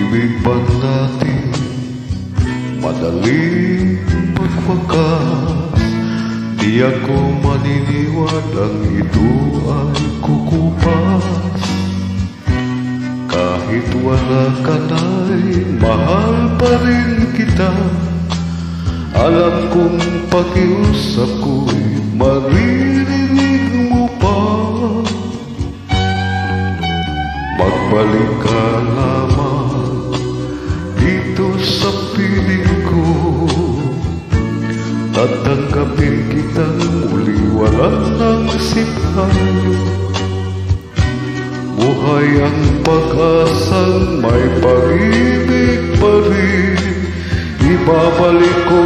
pag-ibig ba natin madaling magwakas? Di ako maniniwalang ito ay kukupas. Kahit wala ka na'y mahal pa rin kita. Alam kong pakiusap ko'y maririnig mo pa. Magbalik ka lamang dito sa piling ko. Tatanggapin kitang muli, wala nang sipayo. Buhay ang pag-asang may pag-ibig pa rin. Ibabalik ko